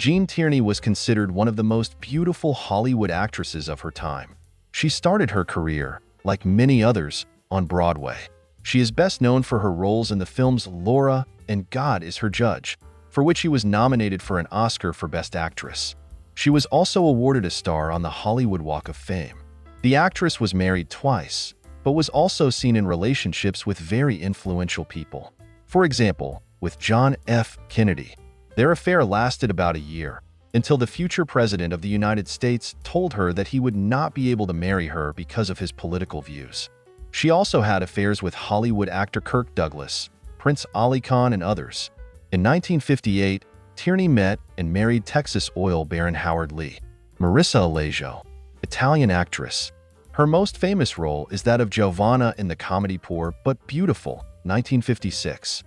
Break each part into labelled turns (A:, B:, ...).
A: Jean Tierney was considered one of the most beautiful Hollywood actresses of her time. She started her career, like many others, on Broadway. She is best known for her roles in the films Laura and God is Her Judge, for which she was nominated for an Oscar for Best Actress. She was also awarded a star on the Hollywood Walk of Fame. The actress was married twice, but was also seen in relationships with very influential people. For example, with John F. Kennedy. Their affair lasted about a year, until the future president of the United States told her that he would not be able to marry her because of his political views. She also had affairs with Hollywood actor Kirk Douglas, Prince Ali Khan, and others. In 1958, Tierney met and married Texas oil baron Howard Lee. Marissa Alejo, Italian actress. Her most famous role is that of Giovanna in the comedy Poor but Beautiful, 1956.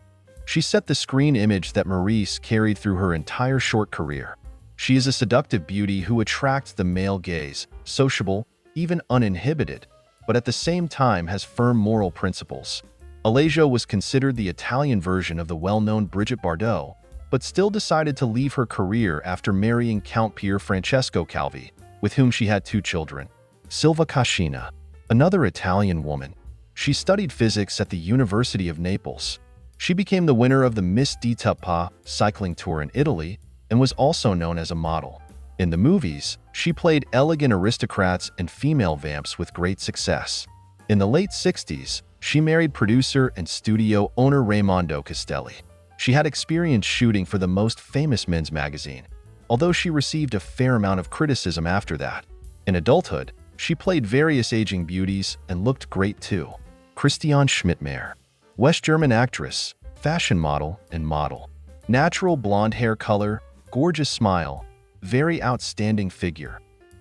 A: She set the screen image that Maurice carried through her entire short career. She is a seductive beauty who attracts the male gaze, sociable, even uninhibited, but at the same time has firm moral principles. Alejo was considered the Italian version of the well-known Brigitte Bardot, but still decided to leave her career after marrying Count Pier Francesco Calvi, with whom she had 2 children. Silvia Cascina, another Italian woman. She studied physics at the University of Naples. She became the winner of the Miss di Tuppa cycling tour in Italy and was also known as a model. In the movies, she played elegant aristocrats and female vamps with great success. In the late 60s, she married producer and studio owner Raimondo Castelli. She had experience shooting for the most famous men's magazine, although she received a fair amount of criticism after that. In adulthood, she played various aging beauties and looked great too. Christiane Schmidtmeyer, West German actress, fashion model, and model. Natural blonde hair color, gorgeous smile, very outstanding figure.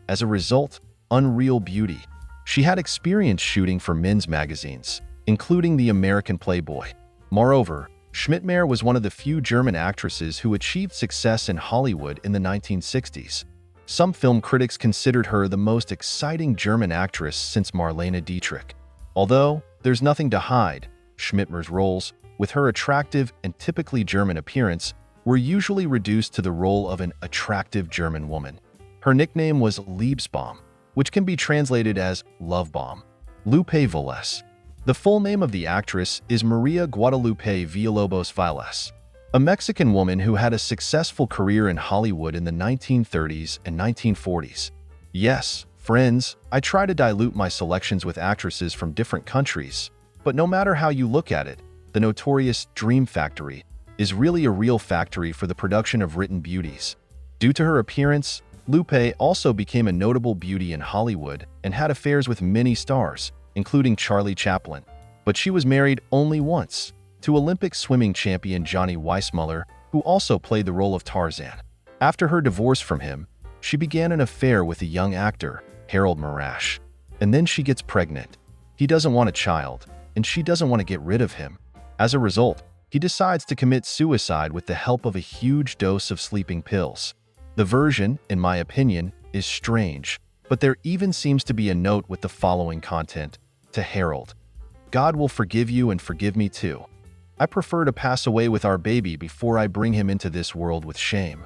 A: As a result, unreal beauty. She had experience shooting for men's magazines, including the American Playboy. Moreover, Schmidtmeyer was one of the few German actresses who achieved success in Hollywood in the 1960s. Some film critics considered her the most exciting German actress since Marlene Dietrich. Although there's nothing to hide, Schmidtmeyer's roles, with her attractive and typically German appearance, were usually reduced to the role of an attractive German woman. Her nickname was Liebesbaum, which can be translated as love bomb. Lupe Velez. The full name of the actress is Maria Guadalupe Villalobos Vélez, a Mexican woman who had a successful career in Hollywood in the 1930s and 1940s. Yes, friends, I try to dilute my selections with actresses from different countries, but no matter how you look at it, the notorious Dream Factory is really a real factory for the production of written beauties. Due to her appearance, Lupe also became a notable beauty in Hollywood and had affairs with many stars, including Charlie Chaplin. But she was married only once, to Olympic swimming champion Johnny Weissmuller, who also played the role of Tarzan. After her divorce from him, she began an affair with a young actor, Harold Marash. And then she gets pregnant. He doesn't want a child, and she doesn't want to get rid of him. As a result, he decides to commit suicide with the help of a huge dose of sleeping pills. The version, in my opinion, is strange, but there even seems to be a note with the following content. To Harold, God will forgive you and forgive me too. I prefer to pass away with our baby before I bring him into this world with shame.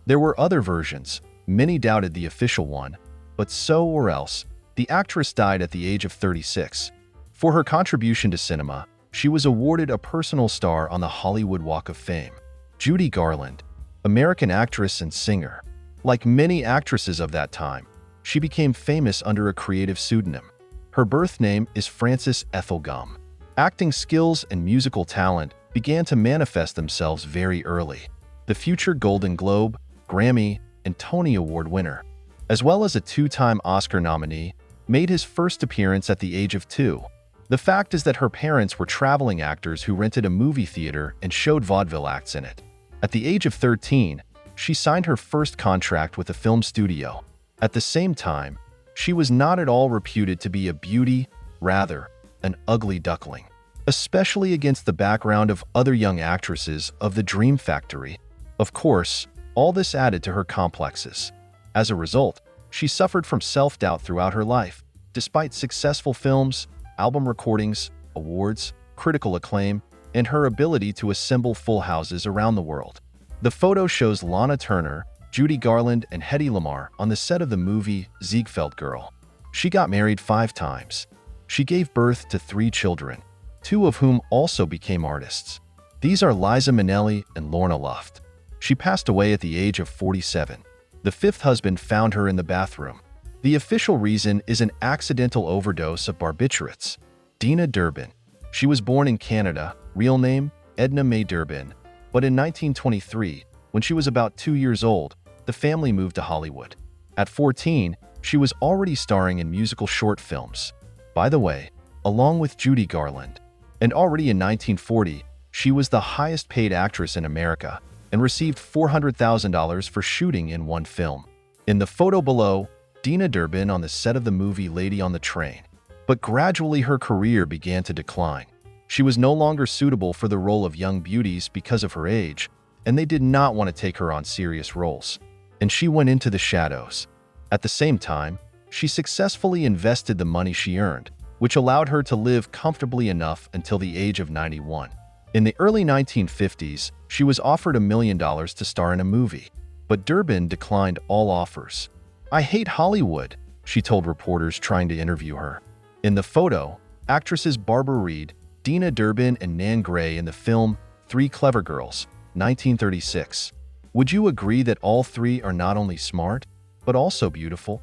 A: There were other versions. Many doubted the official one, but so or else, the actress died at the age of 36. For her contribution to cinema, she was awarded a personal star on the Hollywood Walk of Fame. Judy Garland, American actress and singer. Like many actresses of that time, she became famous under a creative pseudonym. Her birth name is Frances Ethel Gum. Acting skills and musical talent began to manifest themselves very early. The future Golden Globe, Grammy, and Tony Award winner, as well as a 2-time Oscar nominee, made his first appearance at the age of 2. The fact is that her parents were traveling actors who rented a movie theater and showed vaudeville acts in it. At the age of 13, she signed her first contract with a film studio. At the same time, she was not at all reputed to be a beauty, rather, an ugly duckling, especially against the background of other young actresses of the Dream Factory. Of course, all this added to her complexes. As a result, she suffered from self-doubt throughout her life, despite successful films, album recordings, awards, critical acclaim, and her ability to assemble full houses around the world. The photo shows Lana Turner, Judy Garland and Hedy Lamarr on the set of the movie Ziegfeld Girl. She got married 5 times. She gave birth to 3 children, 2 of whom also became artists. These are Liza Minnelli and Lorna Luft. She passed away at the age of 47. The 5th husband found her in the bathroom. The official reason is an accidental overdose of barbiturates. Dina Durbin. She was born in Canada, real name Edna Mae Durbin, but in 1923, when she was about 2 years old, the family moved to Hollywood. At 14, she was already starring in musical short films. By the way, along with Judy Garland. And already in 1940, she was the highest paid actress in America and received $400,000 for shooting in one film. In the photo below, Dina Durbin on the set of the movie Lady on the Train. But gradually her career began to decline. She was no longer suitable for the role of young beauties because of her age, and they did not want to take her on serious roles. And she went into the shadows. At the same time, she successfully invested the money she earned, which allowed her to live comfortably enough until the age of 91. In the early 1950s, she was offered $1 million to star in a movie, but Durbin declined all offers. "I hate Hollywood," she told reporters trying to interview her. In the photo, actresses Barbara Reed, Dina Durbin, and Nan Gray in the film 3 Clever Girls, 1936. Would you agree that all 3 are not only smart, but also beautiful?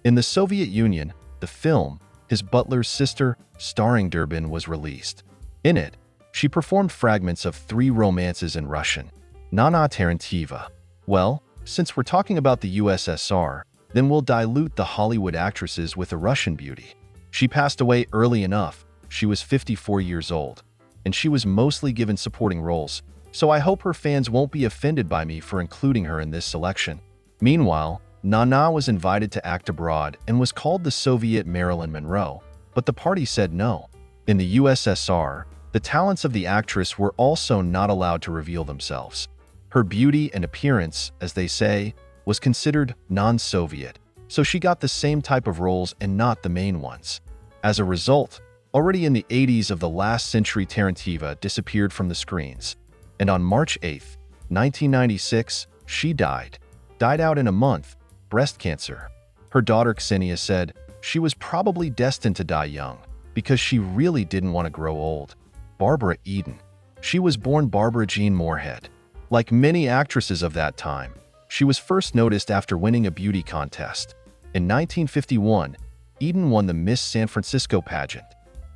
A: In the Soviet Union, the film, His Butler's Sister, starring Durbin, was released. In it, she performed fragments of 3 romances in Russian. Nana Tarantiva. Well, since we're talking about the USSR, then we'll dilute the Hollywood actresses with a Russian beauty. She passed away early enough. She was 54 years old, and she was mostly given supporting roles, so I hope her fans won't be offended by me for including her in this selection. Meanwhile, Nana was invited to act abroad and was called the Soviet Marilyn Monroe, but the party said no. In the USSR, the talents of the actress were also not allowed to reveal themselves. Her beauty and appearance, as they say, was considered non-Soviet, so she got the same type of roles and not the main ones. As a result, already in the 80s of the last century, Tarantiva disappeared from the screens, and on March 8, 1996, she died out in a month, breast cancer. Her daughter Ksenia said she was probably destined to die young because she really didn't want to grow old. Barbara Eden. She was born Barbara Jean Moorhead. Like many actresses of that time, she was first noticed after winning a beauty contest. In 1951, Eden won the Miss San Francisco pageant.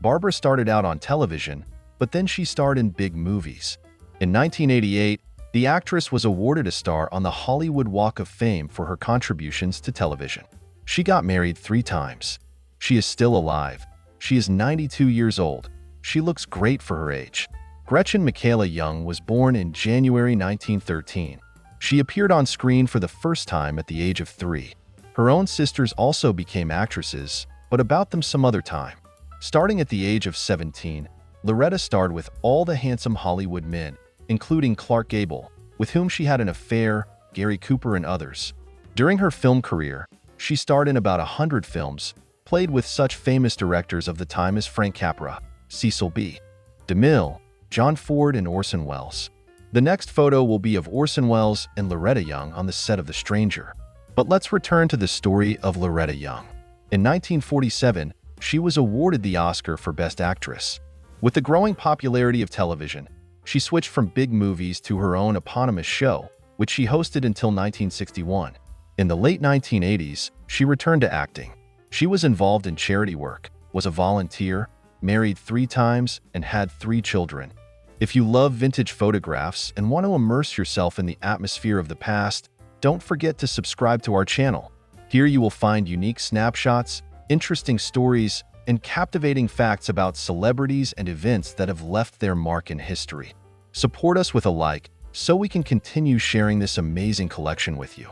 A: Barbara started out on television, but then she starred in big movies. In 1988, the actress was awarded a star on the Hollywood Walk of Fame for her contributions to television. She got married 3 times. She is still alive. She is 92 years old. She looks great for her age. Gretchen Michaela Young was born in January 1913. She appeared on screen for the first time at the age of 3. Her own sisters also became actresses, but about them some other time. Starting at the age of 17, Loretta starred with all the handsome Hollywood men, including Clark Gable, with whom she had an affair, Gary Cooper, and others. During her film career, she starred in about 100 films, played with such famous directors of the time as Frank Capra, Cecil B. DeMille, John Ford, and Orson Welles. The next photo will be of Orson Welles and Loretta Young on the set of The Stranger. But let's return to the story of Loretta Young. In 1947, she was awarded the Oscar for Best Actress. With the growing popularity of television, she switched from big movies to her own eponymous show, which she hosted until 1961. In the late 1980s, she returned to acting. She was involved in charity work, was a volunteer, married 3 times, and had 3 children. If you love vintage photographs and want to immerse yourself in the atmosphere of the past, don't forget to subscribe to our channel. Here you will find unique snapshots, interesting stories, and captivating facts about celebrities and events that have left their mark in history. Support us with a like so we can continue sharing this amazing collection with you.